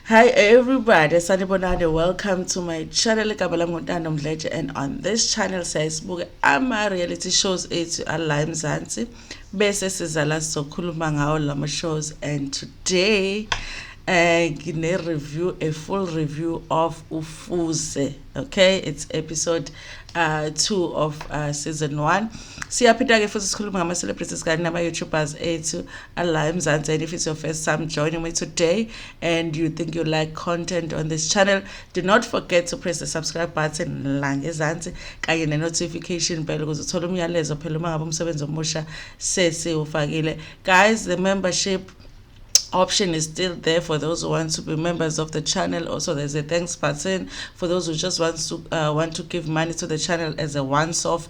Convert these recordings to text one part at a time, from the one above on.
Hi everybody, sanibonani. Welcome to my channel Ntando Mdletshe, and on this channel siyazibuka ama reality shows ethu ala eMzansi bese sizala sizokhuluma ngawo lama shows. And today ngine review, a full review of Ofuze. Okay, it's episode 2 of season 1. Siyaphinda ke futhi sikhuluma ngama celebrities kanye nama YouTubers ethu ala eMzansi. And if it's your first time joining me today and you think you like content on this channel, do not forget to press the subscribe button la ngezansi kanye ne notification bell ukuze uthole umyalezo phela uma ngabe umsebenzi omusha sesiwufakile. Guys, the membership option is still there for those who want to be members of the channel. Also, there's a thanks button for those who just want to give money to the channel as a once-off.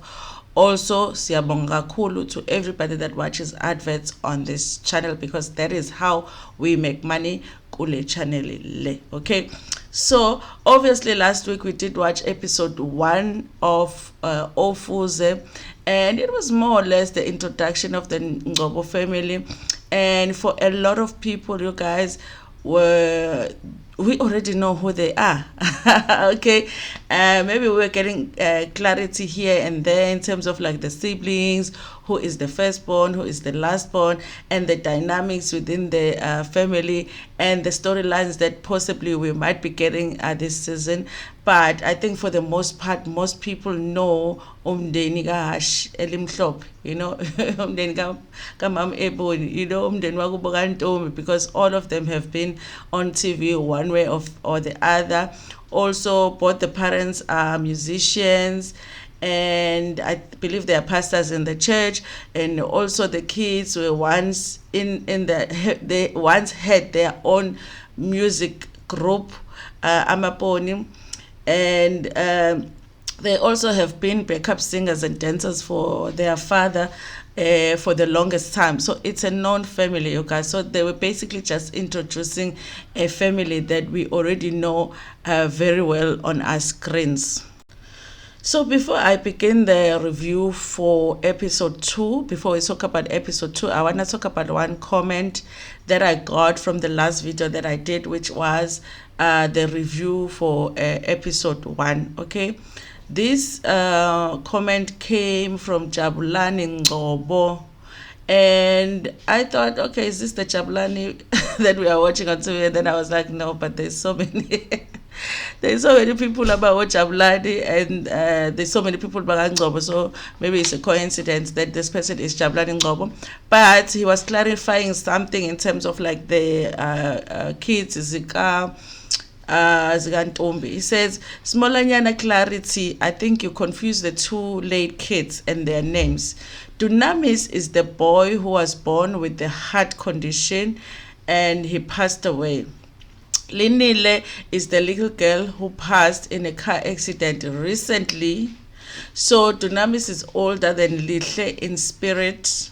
Also, siyabonga kakhulu to everybody that watches adverts on this channel, because that is how we make money kule channel le. Okay, so obviously last week we did watch episode 1 of Ofuze, and it was more or less the introduction of the Ngobo family. And for a lot of people, you guys, we already know who they are. Okay, maybe we're getting clarity here and there in terms of like the siblings, who is the firstborn, who is the lastborn, and the dynamics within the family, and the storylines that possibly we might be getting this season. But I think for the most part, most people know umndeni kaHash elimhlophe, you know, umndeni kaMam Ebony, you know, umndeni wakubo kaNtombi, because all of them have been on TV one way or the other. Also, both the parents are musicians, and I believe they are pastors in the church, and also the kids were once they once had their own music group, Amaponi, and they also have been backup singers and dancers for their father for the longest time. So it's a known family, you guys. So they were basically just introducing a family that we already know very well on our screens. So before I begin the review for episode 2, before we talk about episode 2, I want to talk about one comment that I got from the last video that I did, which was the review for episode 1. Okay, this comment came from Jabulani Ngobo, and I thought, okay, is this the Jabulani that we are watching on TV? And then I was like, no, but there's so many there's so many people about Jabulani, and there's so many people about Ngobo, so maybe it's a coincidence that this person is Jabulani Ngobo. But he was clarifying something in terms of like the kids, Zika Ntombi. He says, Smolanyana clarity, I think you confuse the two late kids and their names. Dunamis is the boy who was born with the heart condition and he passed away. Linile is the little girl who passed in a car accident recently. So Dunamis is older than Lihle in spirit,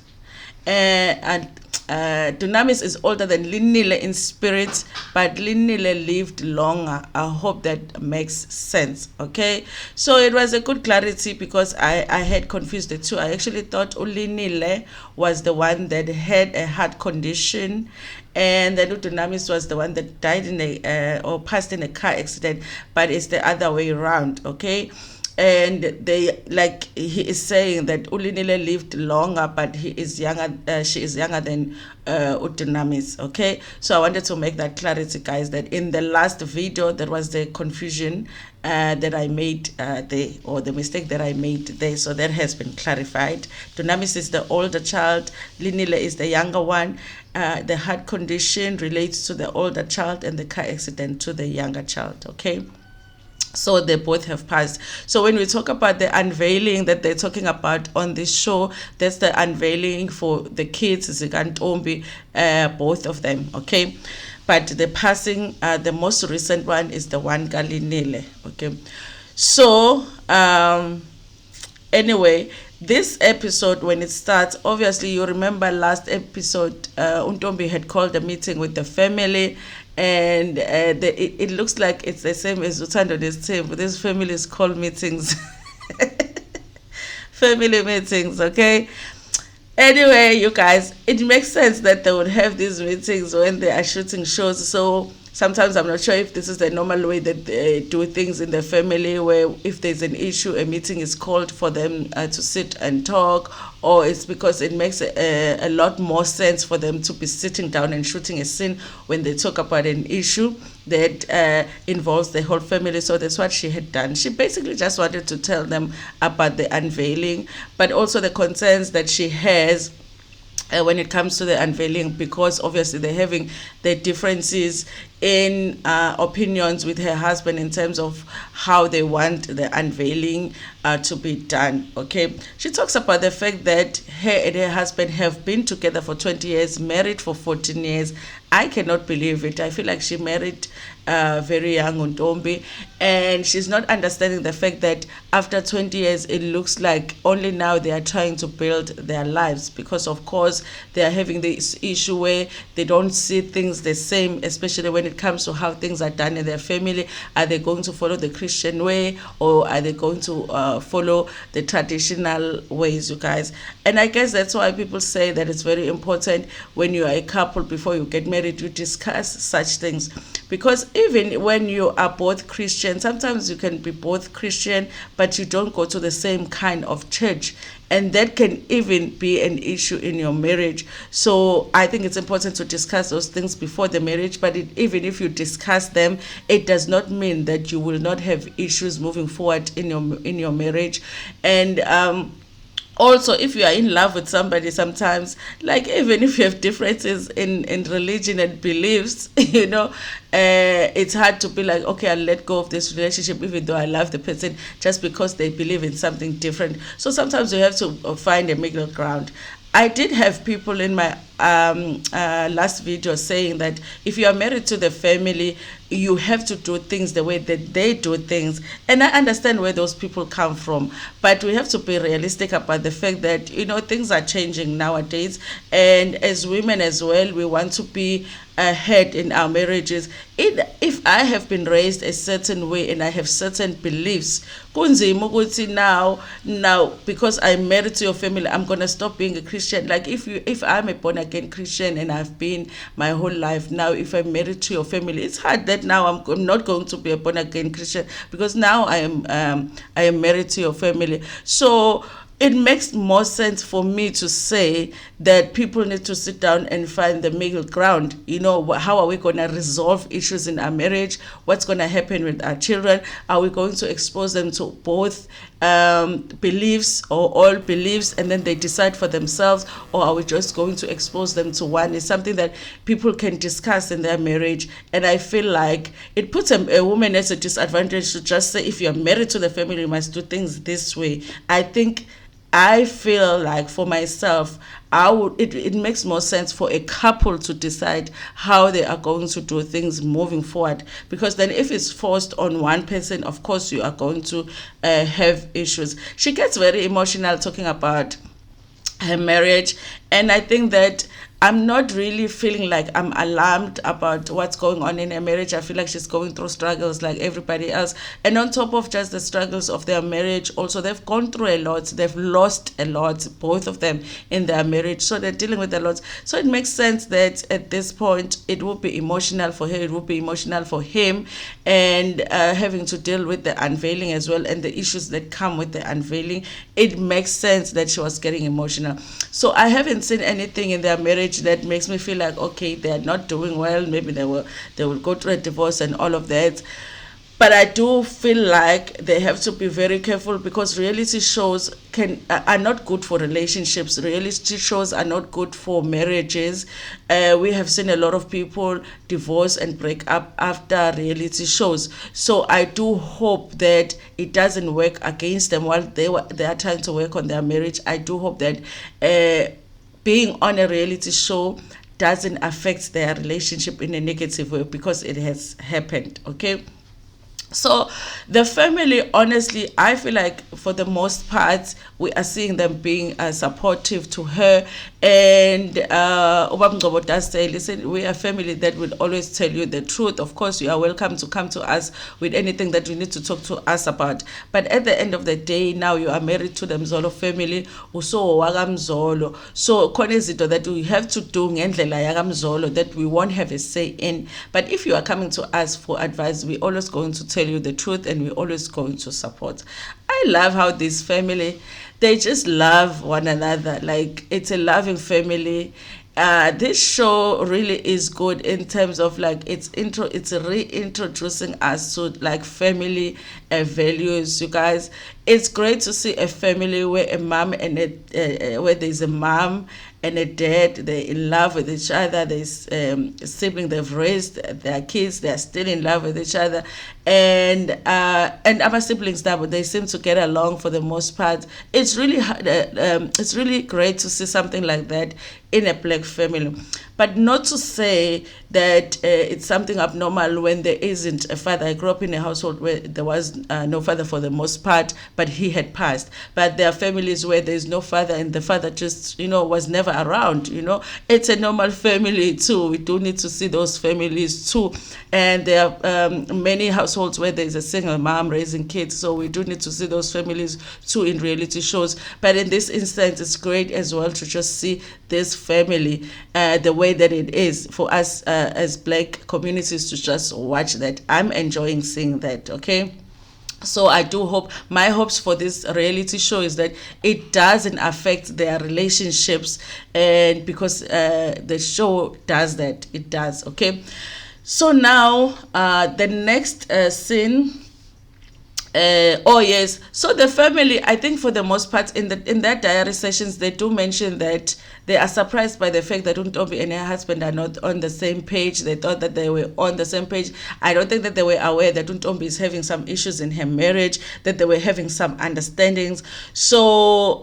and Dunamis is older than Linile in spirit, but Linile lived longer. I hope that makes sense. Okay, so it was a good clarity, because I had confused the two. I actually thought Linile was the one that had a heart condition, and then Dunamis was the one that died in a or passed in a car accident, but it's the other way around. Okay, and they, like, he is saying that Ulinile lived longer, but he is younger. She is younger than Dunamis. Okay, so I wanted to make that clarity, guys, that in the last video there was the confusion that I made there, or the mistake that I made there. So that has been clarified. Dunamis is the older child, Linile is the younger one. The heart condition relates to the older child, and the car accident to the younger child. Okay, so they both have passed. So when we talk about the unveiling that they're talking about on this show, that's the unveiling for the kids, Zika Ntombi, both of them. Okay, but the passing, the most recent one is the one Galinile. Okay, so anyway, this episode, when it starts, obviously you remember last episode, Ntombi had called a meeting with the family, and it looks like it's the same as Ntando is saying, but this family is called meetings. Family meetings. Okay, anyway, you guys, it makes sense that they would have these meetings when they are shooting shows. So sometimes I'm not sure if this is the normal way that they do things in the family, where if there's an issue, a meeting is called for them to sit and talk, or it's because it makes a lot more sense for them to be sitting down and shooting a scene when they talk about an issue that involves the whole family. So that's what she had done. She basically just wanted to tell them about the unveiling, but also the concerns that she has when it comes to the unveiling, because obviously they're having the differences in opinions with her husband in terms of how they want the unveiling to be done. Okay, she talks about the fact that her and her husband have been together for 20 years, married for 14 years. I cannot believe it. I feel like she married very young Ntombi, and she's not understanding the fact that after 20 years it looks like only now they are trying to build their lives, because of course they are having this issue where they don't see things the same, especially when it comes to how things are done in their family. Are they going to follow the Christian way, or are they going to follow the traditional ways, you guys? And I guess that's why people say that it's very important when you are a couple, before you get married, you discuss such things, because even when you are both Christian, sometimes you can be both Christian but you don't go to the same kind of church, and that can even be an issue in your marriage. So I think it's important to discuss those things before the marriage, but even if you discuss them, it does not mean that you will not have issues moving forward in your marriage. And also, if you are in love with somebody, sometimes, like, even if you have differences in religion and beliefs, it's hard to be like, okay, I'll let go of this relationship even though I love the person, just because they believe in something different. So sometimes you have to find a middle ground. I did have people in my last video saying that if you are married to the family, you have to do things the way that they do things. And I understand where those people come from, but we have to be realistic about the fact that, things are changing nowadays. And as women as well, we want to be ahead in our marriages. If I have been raised a certain way and I have certain beliefs, now because I'm married to your family, I'm gonna stop being a Christian. Like, if I'm a born again Christian and I've been my whole life, now if I'm married to your family, it's hard that now I'm not going to be a born again Christian, because now I am married to your family. So it makes more sense for me to say that people need to sit down and find the middle ground. How are we going to resolve issues in our marriage? What's going to happen with our children? Are we going to expose them to both beliefs or all beliefs, and then they decide for themselves? Or are we just going to expose them to one? It's something that people can discuss in their marriage. And I feel like it puts a woman at a disadvantage to just say, if you're married to the family, you must do things this way. I feel like, for myself, it makes more sense for a couple to decide how they are going to do things moving forward, because then if it's forced on one person, of course you are going to have issues. She gets very emotional talking about her marriage, and I think that I'm not really feeling like I'm alarmed about what's going on in her marriage. I feel like she's going through struggles like everybody else. And on top of just the struggles of their marriage, also they've gone through a lot. They've lost a lot, both of them, in their marriage. So they're dealing with a lot. So it makes sense that at this point, it will be emotional for her. It will be emotional for him. And having to deal with the unveiling as well, and the issues that come with the unveiling, it makes sense that she was getting emotional. So I haven't seen anything in their marriage that makes me feel like, okay, they're not doing well, maybe they will go through a divorce and all of that. But I do feel like they have to be very careful, because reality shows are not good for relationships. Reality shows are not good for marriages. We have seen a lot of people divorce and break up after reality shows. So I do hope that it doesn't work against them while they are trying to work on their marriage. I do hope that being on a reality show doesn't affect their relationship in a negative way, because it has happened. Okay. So the family, honestly, I feel like for the most part, we are seeing them being supportive to her. And Ubab Ngcobo does say, listen, we are a family that will always tell you the truth. Of course, you are welcome to come to us with anything that you need to talk to us about. But at the end of the day, now you are married to the Mzolo family. Uso wagamzolo. So khona izinto that we have to do ngendlela yakamzolo that we won't have a say in. But if you are coming to us for advice, we're always going to tell you the truth, and we're always going to support. I love how this family, they just love one another. Like, it's a loving family. This show really is good in terms of like it's reintroducing us to like family values, you guys. It's great to see a family where a mom and where there's a mom and a dad, they're in love with each other. There's a sibling, they've raised their kids, they're still in love with each other. And our siblings now, they seem to get along for the most part. It's really great to see something like that in a black family. But not to say that it's something abnormal when there isn't a father. I grew up in a household where there was no father for the most part, but he had passed. But there are families where there's no father and the father just, was never around, It's a normal family too. We do need to see those families too. And there are many households where there's a single mom raising kids. So we do need to see those families too in reality shows. But in this instance, it's great as well to just see this family the way that it is for us as black communities to just watch that. I'm enjoying seeing that, okay? So I do hope, my hopes for this reality show is that it doesn't affect their relationships, and because the show does that, it does, okay? So now the next scene. Oh yes, so the family, I think for the most part in their diary sessions, they do mention that they are surprised by the fact that Ntombi and her husband are not on the same page. They thought that they were on the same page. I don't think that they were aware that Ntombi is having some issues in her marriage, that they were having some understandings. So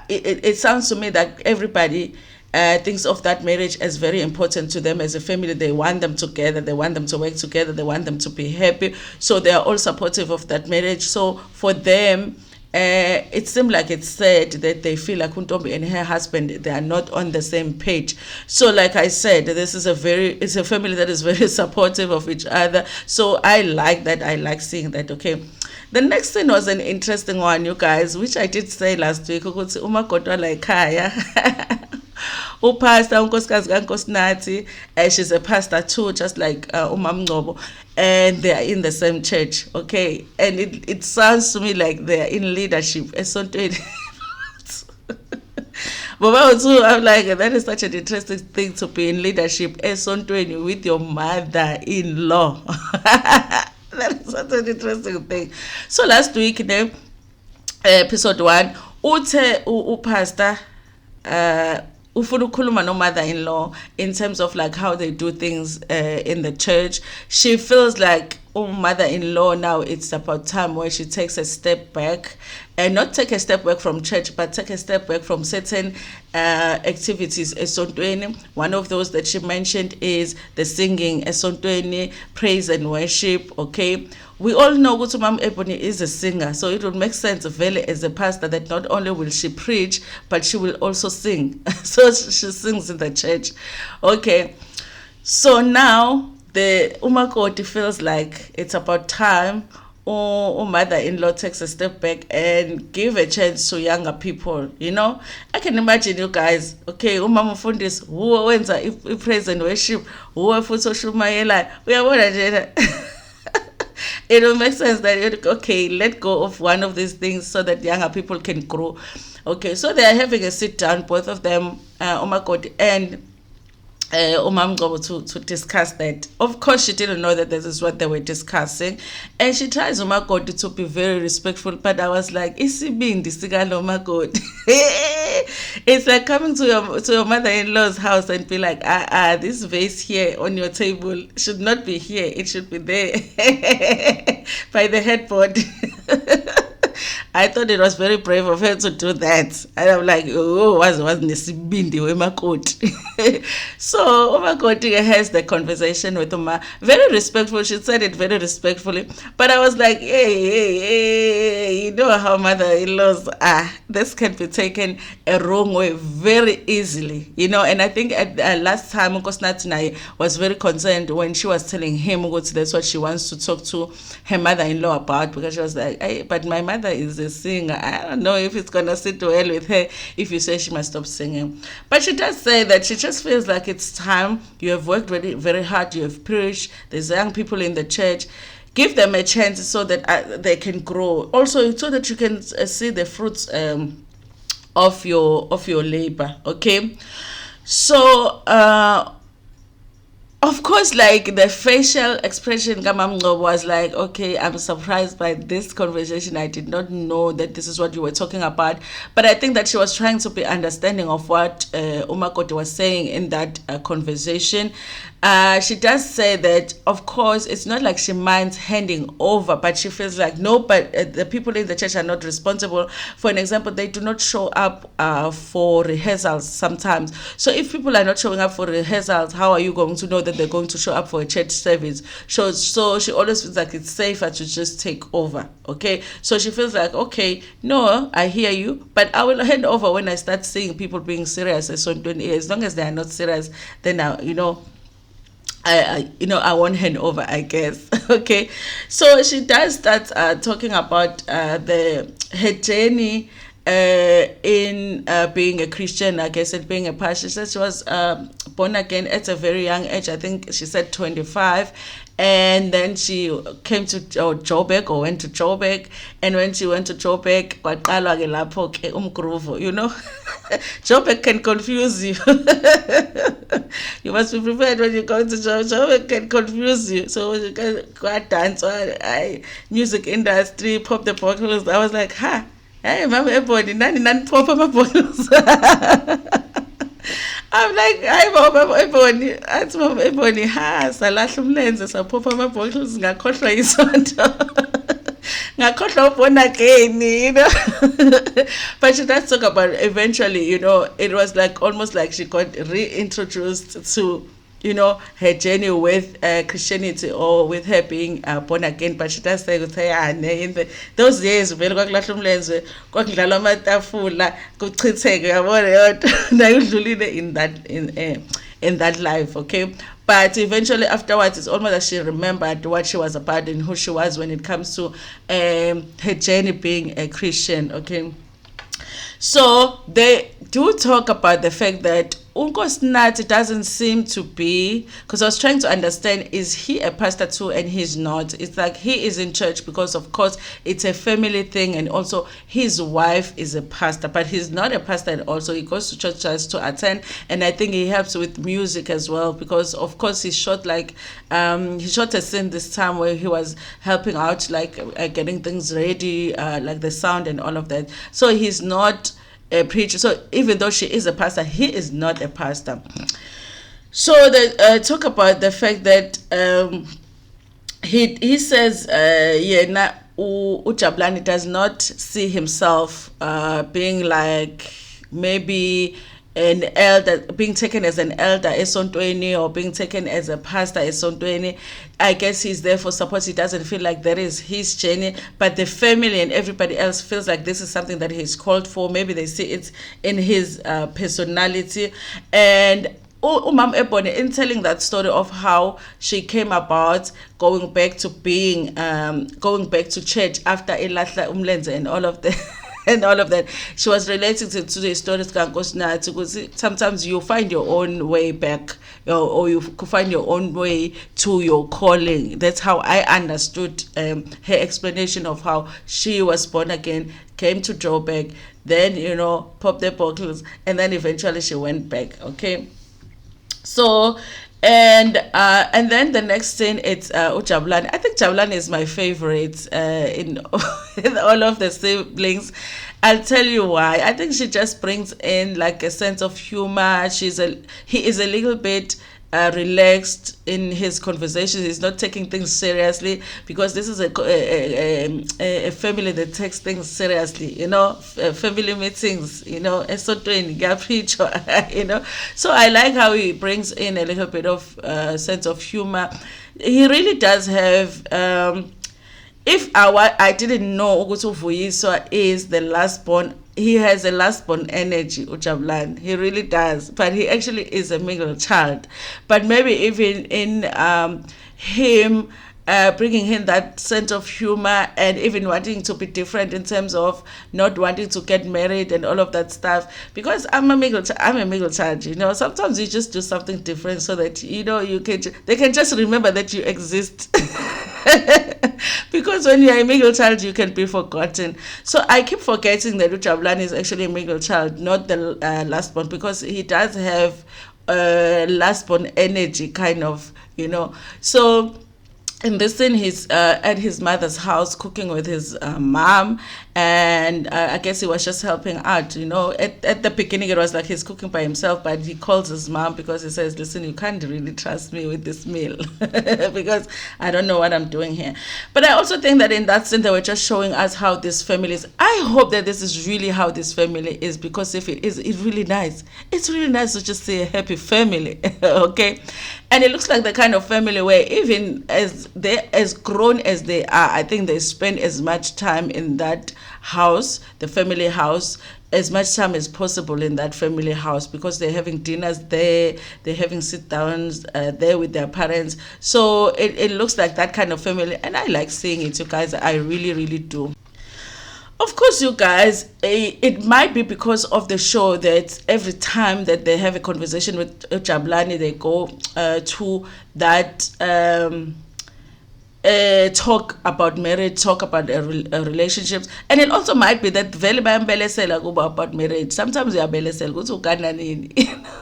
it sounds to me that everybody thinks of that marriage as very important to them as a family. They want them together, they want them to work together, they want them to be happy. So they are all supportive of that marriage. So for them, it seemed like it's said that they feel like Ntombi and her husband, they are not on the same page. So like I said, this is it's a family that is very supportive of each other. So I like that. I like seeing that, okay? The next thing was an interesting one, you guys, which I did say last week. Umakotwa like Kaya. Pastor unkosikazi kaNkosinathi, she's a pastor too, just like Umam Ngcobo, and they are in the same church, okay? And it sounds to me like they are in leadership. I'm like, that is such an interesting thing to be in leadership with your mother-in-law. That is such an interesting thing. So last week, episode 1, Pastor ufuna ukukhuluma no mother-in-law in terms of like how they do things in the church. She feels like mother-in-law now, it's about time where she takes a step back, and not take a step back from church, but take a step back from certain activities esontweni. One of those that she mentioned is the singing esontweni, praise and worship, okay? We all know that Mom Ebony is a singer, so it would make sense Vele as a pastor that not only will she preach, but she will also sing. So she sings in the church. Okay, so now the Umakoti feels like it's about time mother-in-law takes a step back and give a chance to younger people, I can imagine you guys, okay, umama mfundisi huwa wenza praise and worship, huwa futhi oshumayela, uyabona nje. It will make sense that, okay, let go of one of these things so that younger people can grow. Okay, so they are having a sit down, both of them, Umakoti and Umam Ngcobo, to discuss that. Of course, she didn't know that this is what they were discussing, and she tries Umakoti to be very respectful. But I was like, "Isibindi sigalo Umakoti." It's like coming to your mother-in-law's house and be like, this vase here on your table should not be here. It should be there by the headboard. I thought it was very brave of her to do that. And I'm like, oh, was nesibindi wemakoti. So umakoti has the conversation with Uma. Very respectful. She said it very respectfully. But I was like, hey, you know how mother-in-laws are. This can be taken a wrong way very easily, you know. And I think at last time Nkosinathi was very concerned when she was telling him that's what she wants to talk to her mother-in-law about, because she was like, hey, but my mother is a singer. I don't know if it's gonna sit well with her if you say she must stop singing. But she does say that she just feels like it's time. You have worked very, very hard. You have preached. There's young people in the church. Give them a chance so that they can grow. Also, so that you can see the fruits of your labor. Okay, so of course, like the facial expression Gamamgo was like, okay, I'm surprised by this conversation. I did not know that this is what you were talking about. But I think that she was trying to be understanding of what Umakoti was saying in that conversation. She does say that, of course, it's not like she minds handing over, but she feels like, no, but the people in the church are not responsible. For an example, they do not show up for rehearsals sometimes. So if people are not showing up for rehearsals, how are you going to know that they're going to show up for a church service? So she always feels like it's safer to just take over, okay? So she feels like, okay, no, I hear you, but I will hand over when I start seeing people being serious. As long as they are not serious, then I won't hand over, I guess. Okay, so she does start talking about her journey in being a Christian, I guess, and being a pastor. She said she was born again at a very young age. I think she said 25. And then she came to Joburg, or went to Joburg. And when she went to Joburg, you know, Joburg can confuse you. You must be prepared when you go to Joburg. Joburg can confuse you. So you can go dance, music industry, pop the bottles. I was like, ha, hey, mama, everybody, nani pop my bottles. I'm like, hayi baba eboni, athi baba eboni, ha salahla umlenze saphupha ama bottles ngakhohlwa isonto. Ngakhohlwa ubona again, you know. But she does talk about eventually, you know, it was like almost like she got reintroduced to, you know, her journey with Christianity, or with her being born again. But she does say with her, in those years, vele kwakulahla umlenze, kwakudlalwa amatafula, kuchitheke, yabona nayudlulile in that life, okay? But eventually afterwards, it's almost like she remembered what she was about and who she was when it comes to her journey being a Christian, okay? So they do talk about the fact that uNkosinathi doesn't seem to be, because I was trying to understand, is he a pastor too? And he's not. It's like he is in church because, of course, it's a family thing, and also his wife is a pastor, but he's not a pastor, and also he goes to church just to attend. And I think he helps with music as well, because of course he shot he shot a scene this time where he was helping out, like getting things ready, like the sound and all of that. So he's not a preacher. So even though she is a pastor, he is not a pastor. So they talk about the fact that he says uJabulani does not see himself being like maybe an elder, being taken as an elder esontweni, or being taken as a pastor esontweni. I guess he's there for support. He doesn't feel like that is his journey, but the family and everybody else feels like this is something that he's called for. Maybe they see it in his personality. And Umam Ebony, in telling that story of how she came about going back to church after Elahla Umlenze and all of that. And all of that, she was relating to the stories because sometimes you find your own way back, or you could find your own way to your calling. That's how I understood her explanation of how she was born again, came to Joburg, then, you know, popped the bottles, and then eventually she went back. Okay, so and then the next thing, it's uJabulani. I think Jabulani is my favorite in all of the siblings. I'll tell you why. I think she just brings in like a sense of humor. He is a little bit relaxed in his conversations. He's not taking things seriously, because this is a family that takes things seriously, family meetings, esotweni kuyaphithwa, So I like how he brings in a little bit of sense of humor. He really does have if I didn't know ukuthi uVuyiswa is the last born, he has a last born energy, uJabulani. He really does. But he actually is a middle child. But maybe even in him bringing in that sense of humor, and even wanting to be different in terms of not wanting to get married and all of that stuff, because I'm a middle child, sometimes you just do something different so that they can just remember that you exist. Because when you're a middle child, you can be forgotten. So I keep forgetting that uJabulani is actually a middle child, not the last born, because he does have last born energy, kind of, So in this scene, he's at his mother's house cooking with his mom, and I guess he was just helping out. At the beginning, it was like he's cooking by himself, but he calls his mom because he says, listen, you can't really trust me with this meal because I don't know what I'm doing here. But I also think that in that scene, they were just showing us how this family is. I hope that this is really how this family is, because if it is, it's really nice. It's really nice to just see a happy family, okay? And it looks like the kind of family where even as grown as they are, I think they spend as much time in that house, the family house, as much time as possible in that family house, because they're having dinners there, they're having sit downs there with their parents. So it looks like that kind of family, and I like seeing it, you guys. I really, really do. Of course, you guys, it might be because of the show that every time that they have a conversation with Jabulani, they go to that talk about marriage, talk about relationships. And it also might be that vele bayambelesela kuba about marriage. Sometimes uyabelesela ukuthi ukana nini,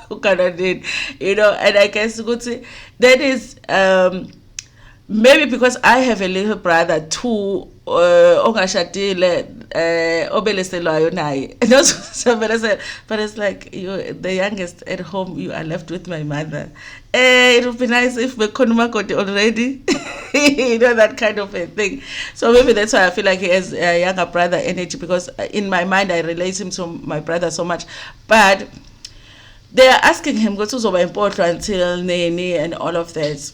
ukana nini, and I guess ukuthi that is maybe because I have a little brother too, ongashadile, obeleselwayo naye. But it's like, you, the youngest at home, you are left with my mother. It would be nice if we konumakoti already, that kind of a thing. So maybe that's why I feel like he has a younger brother energy, because in my mind I relate him to my brother so much. But they are asking him, go to Zoba important until Nene and all of that.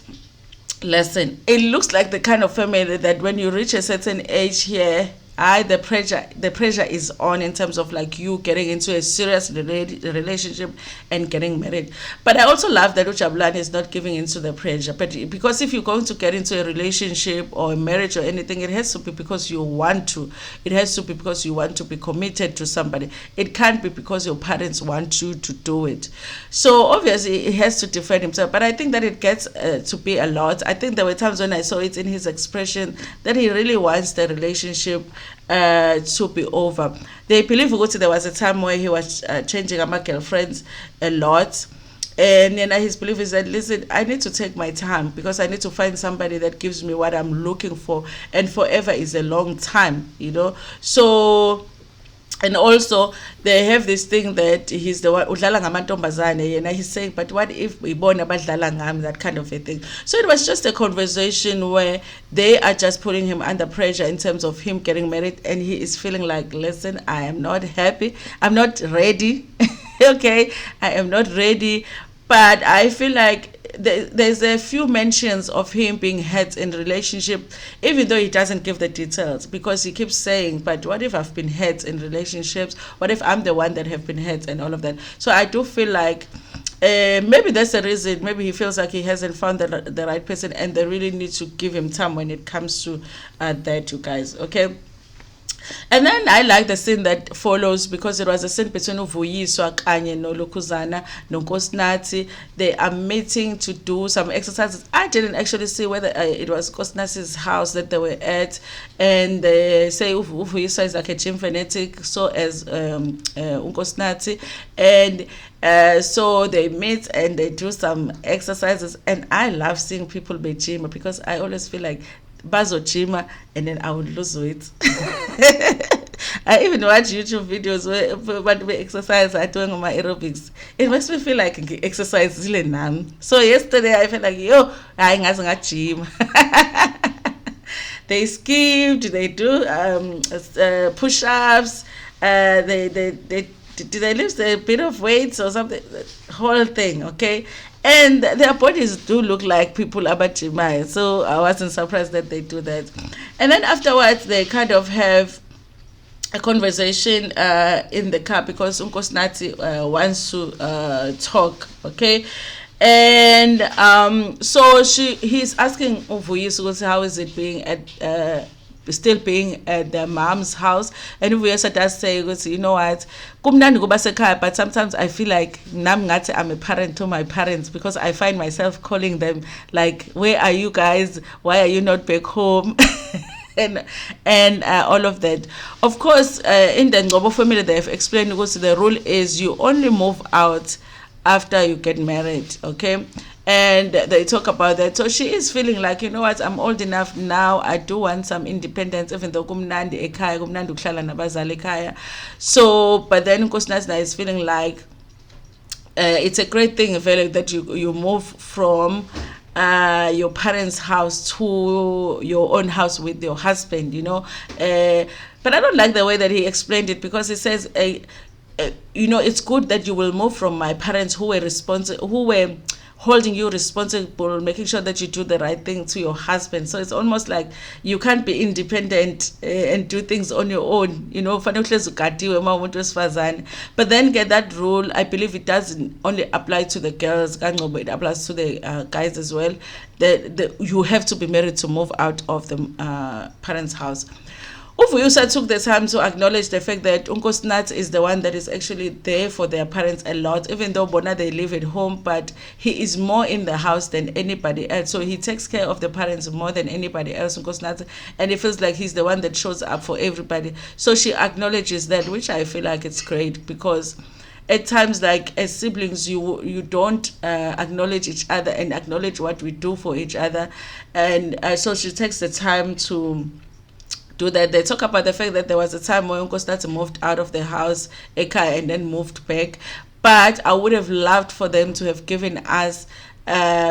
Listen, it looks like the kind of family that when you reach a certain age here, the pressure is on in terms of like you getting into a serious relationship and getting married. But I also love that uJabulani is not giving into the pressure. But because if you're going to get into a relationship or a marriage or anything, it has to be because you want to. It has to be because you want to be committed to somebody. It can't be because your parents want you to do it. So obviously he has to defend himself. But I think that it gets to be a lot. I think there were times when I saw it in his expression that he really wants the relationship to be over. They believe there was a time where he was changing my girlfriends a lot, and then his belief is that, listen, I need to take my time because I need to find somebody that gives me what I'm looking for, and forever is a long time, So, and also they have this thing that he's the one udlala ngamantombazane, and he's saying, but what if we born abadlala ngami, that kind of a thing. So it was just a conversation where they are just putting him under pressure in terms of him getting married, and he is feeling like, listen, I am not happy, I'm not ready. Okay, I am not ready. But I feel like there's a few mentions of him being hurt in relationship, even though he doesn't give the details, because he keeps saying, but what if I've been hurt in relationships? What if I'm the one that have been hurt and all of that? So I do feel like maybe that's the reason. Maybe he feels like he hasn't found the right person, and they really need to give him time when it comes to that, you guys. Okay. And then I like the scene that follows, because it was a scene between uVuyiswa kanye noLukhuzana noNkosinathi. They are meeting to do some exercises. I didn't actually see whether it was Nkosinathi's house that they were at, and they say uVuyiswa is like a gym fanatic, so as Nkosinathi, and so they meet and they do some exercises. And I love seeing people be gym, because I always feel like bazojima and then I would lose weight. I even watch YouTube videos where but we exercise are doing my aerobics. It makes me feel like exercise is really numb. So yesterday I felt like yo, I ain't gym. They skipped, they do push-ups, they lift a bit of weights or something, the whole thing, okay? And their bodies do look like people abajimai, so I wasn't surprised that they do that. And then afterwards, they kind of have a conversation in the car because Unkosnati wants to talk, okay? And so he's asking Uvuyisa how is it being at still being at the mom's house, and Uvuyisa does say, you know what, but sometimes I feel like I'm a parent to my parents because I find myself calling them like, where are you guys, why are you not back home? and all of that. Of course, in the Ngobo family they have explained because the rule is you only move out after you get married, okay? And they talk about that. So she is feeling like, you know what, I'm old enough now, I do want some independence, even though kumnandi ekhaya, kumnandi ukuhlala nabazali ekhaya. So but then Nkosinazi is feeling like it's a great thing that you move from your parents' house to your own house with your husband, you know. But I don't like the way that he explained it because he says you know, it's good that you will move from my parents who were holding you responsible, making sure that you do the right thing to your husband. So it's almost like you can't be independent and do things on your own, you know. But then get that rule, I believe it doesn't only apply to the girls, it applies to the guys as well. You have to be married to move out of the parents' house. Uvuyisa took the time to acknowledge the fact that Unkosnat is the one that is actually there for their parents a lot, even though Bona they live at home, but he is more in the house than anybody else. So he takes care of the parents more than anybody else, Unkosnat, and it feels like he's the one that shows up for everybody. So she acknowledges that, which I feel like it's great because at times, like as siblings, you don't acknowledge each other and acknowledge what we do for each other. And so she takes the time to do that. They talk about the fact that there was a time when Unkosnati moved out of the house, Eka, and then moved back. But I would have loved for them to have given us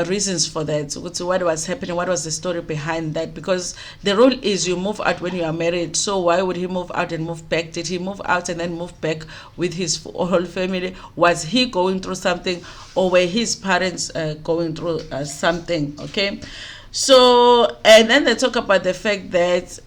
reasons for that. So what was happening, what was the story behind that? Because the rule is you move out when you are married. So why would he move out and move back? Did he move out and then move back with his whole family? Was he going through something, or were his parents going through something? Okay. So, and then they talk about the fact that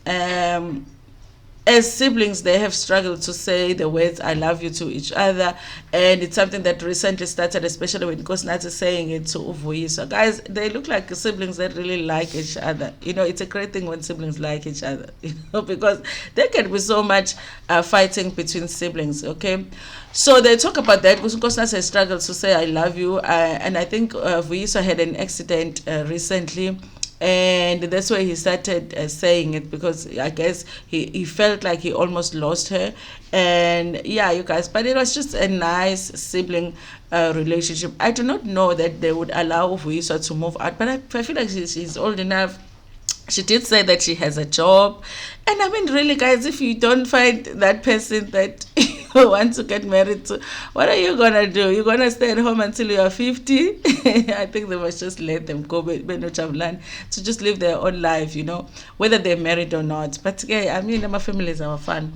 as siblings, they have struggled to say the words "I love you" to each other, and it's something that recently started, especially when Nkosinathi is saying it to Uvuyisa. Guys, they look like siblings that really like each other. You know, it's a great thing when siblings like each other, you know, because there can be so much fighting between siblings, okay? So they talk about that because Nkosinathi has struggled to say "I love you," and I think Uvuyisa had an accident recently. And that's why he started saying it, because I guess he felt like he almost lost her. And yeah, you guys, but it was just a nice sibling relationship. I do not know that they would allow Uvuyisa to move out, but I feel like she's old enough. She did say that she has a job. And I mean, really, guys, if you don't find that person that you want to get married to, what are you going to do? You're going to stay at home until you are 50? I think they must just let them go, Jabulani, to just live their own life, you know, whether they're married or not. But yeah, I mean, my families are fun.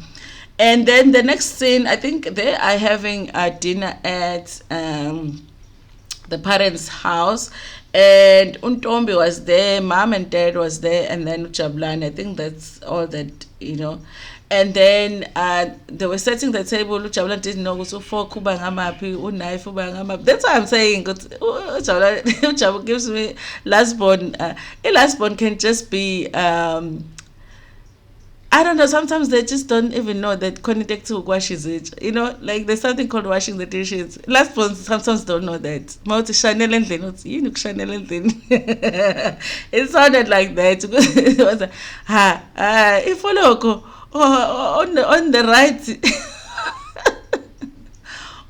And then the next scene, I think they are having a dinner at the parents' house, and Untombi was there, mom and dad was there, and then uJabulani. I think that's all that, you know. And then they were setting the table. uJabulani didn't know so for kuba ngamapi, unaife uba ngamapi. That's why I'm saying uJabulani gives me last born. A last born can just be I don't know, sometimes they just don't even know that connected to washes it. You know, like there's something called washing the dishes. Last ones sometimes don't know that. It sounded like that. It was if on the right.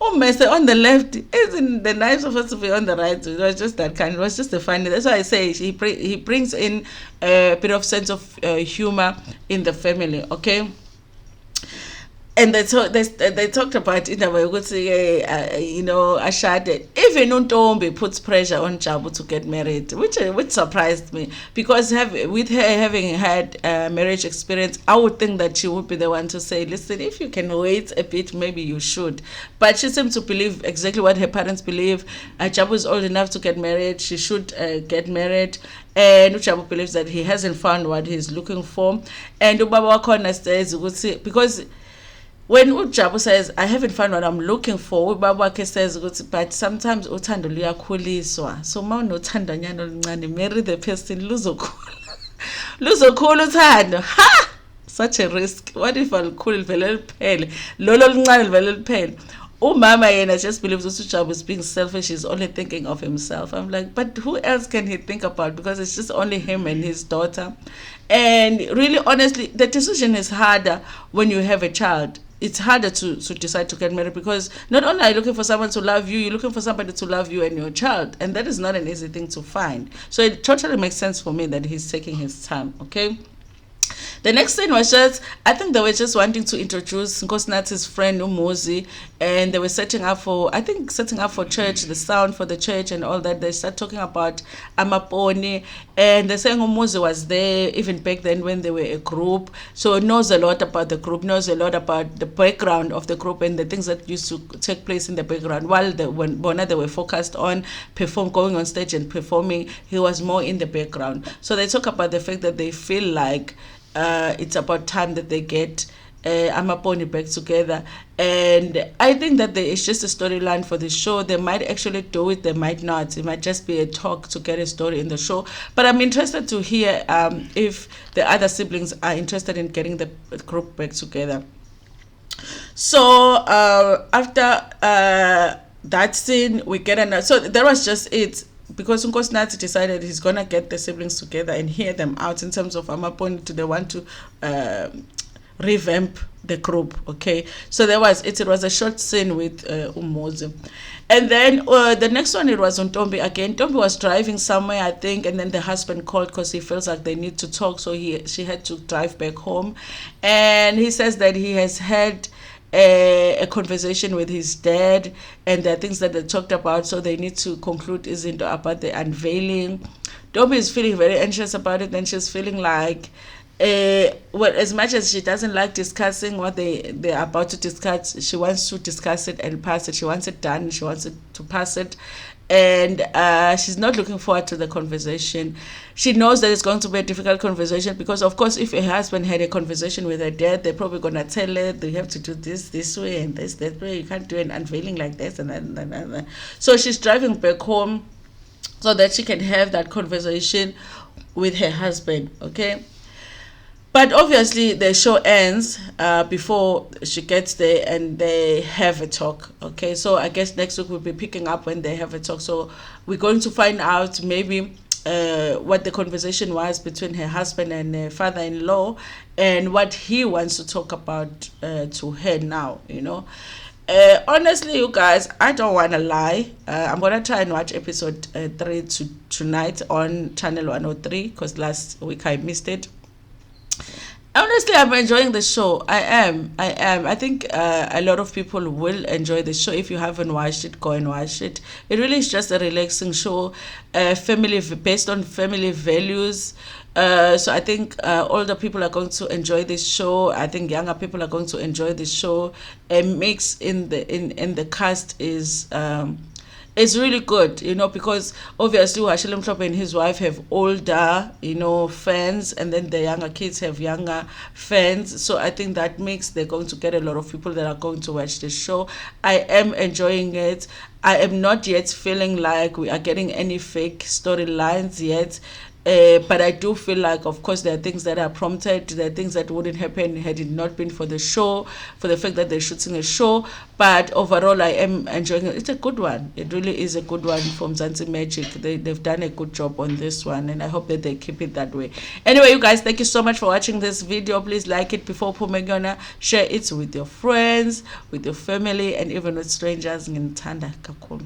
Oh, Master, on the left, isn't the knife supposed to be on the right? It was just that kind. It was just a funny. That's why I say he brings in a bit of sense of humor in the family. Okay. And they talked about in a way, you know, ashade. Even Untombi puts pressure on Jabu to get married, which surprised me, because with her having had marriage experience, I would think that she would be the one to say, listen, if you can wait a bit, maybe you should. But she seemed to believe exactly what her parents believe. Jabu is old enough to get married. She should get married. And Jabu believes that he hasn't found what he's looking for. And Ubaba Wakona says, because when uJabu says, I haven't found what I'm looking for, ubaba says, but sometimes uthando luyakhuliswa. So ma unothando nyana oluncane, marry the person, luzokhula. Luzokhula uthando. Ha! Such a risk. What if alukhulu livele liphele? Lolo oluncane livele liphele. Umama yena just believes uJabu is being selfish. He's only thinking of himself. I'm like, but who else can he think about? Because it's just only him and his daughter. And really, honestly, the decision is harder when you have a child. It's harder to decide to get married, because not only are you looking for someone to love you, you're looking for somebody to love you and your child. And that is not an easy thing to find. So it totally makes sense for me that he's taking his time, okay? The next thing was just, I think they were just wanting to introduce Nkosinath's friend Umuzi, and they were setting up for church, the sound for the church and all that. They start talking about Amaponi, and they're saying Umuzi was there even back then when they were a group, so knows a lot about the group, knows a lot about the background of the group and the things that used to take place in the background. While when Bona they were focused on going on stage and performing, he was more in the background. So they talk about the fact that they feel like it's about time that they get Amaponi back together. And I think that there is just a storyline for the show. They might actually do it, they might not. It might just be a talk to get a story in the show. But I'm interested to hear if the other siblings are interested in getting the group back together. So after that scene, we get another. So that was just it. Because Nkosinathi decided he's gonna get the siblings together and hear them out in terms of Amaponi, they want to revamp the group, okay? So there was it was a short scene with Umuzi. And then the next one, it was on Ntombi again. Ntombi was driving somewhere, I think, and then the husband called because he feels like they need to talk, so she had to drive back home. And he says that he has had a conversation with his dad, and there are things that they talked about, so they need to conclude about the unveiling. Ntombi is feeling very anxious about it, and she's feeling like well, as much as she doesn't like discussing what they're about to discuss, she wants to discuss it and pass it. She wants it done, she wants it to pass it. And she's not looking forward to the conversation. She knows that it's going to be a difficult conversation because, of course, if her husband had a conversation with her dad, they're probably going to tell her, you have to do this way and this that way. You can't do an unveiling like this and that. So she's driving back home so that she can have that conversation with her husband, okay? But obviously, the show ends before she gets there and they have a talk. Okay, so I guess next week we'll be picking up when they have a talk. So we're going to find out maybe what the conversation was between her husband and her father-in-law and what he wants to talk about to her now, you know. Honestly, you guys, I don't want to lie. I'm going to try and watch episode 3 tonight on channel 103 because last week I missed it. Honestly, I'm enjoying the show. I am. I think a lot of people will enjoy the show. If you haven't watched it, go and watch it. It really is just a relaxing show, based on family values. So I think older people are going to enjoy this show. I think younger people are going to enjoy this show. A mix in the cast is. It's really good, you know, because obviously Washile Mhlophe and his wife have older, you know, fans, and then the younger kids have younger fans. So I think that makes they're going to get a lot of people that are going to watch the show. I am enjoying it. I am not yet feeling like we are getting any fake storylines yet. But I do feel like, of course, there are things that are prompted, there are things that wouldn't happen had it not been for the show, for the fact that they're shooting a show. But overall, I am enjoying it. It's a good one. It really is a good one from Mzansi Magic. They've done a good job on this one, and I hope that they keep it that way. Anyway, you guys, thank you so much for watching this video. Please like it before Pumegona. Share it with your friends, with your family, and even with strangers. Ntando kakhulu.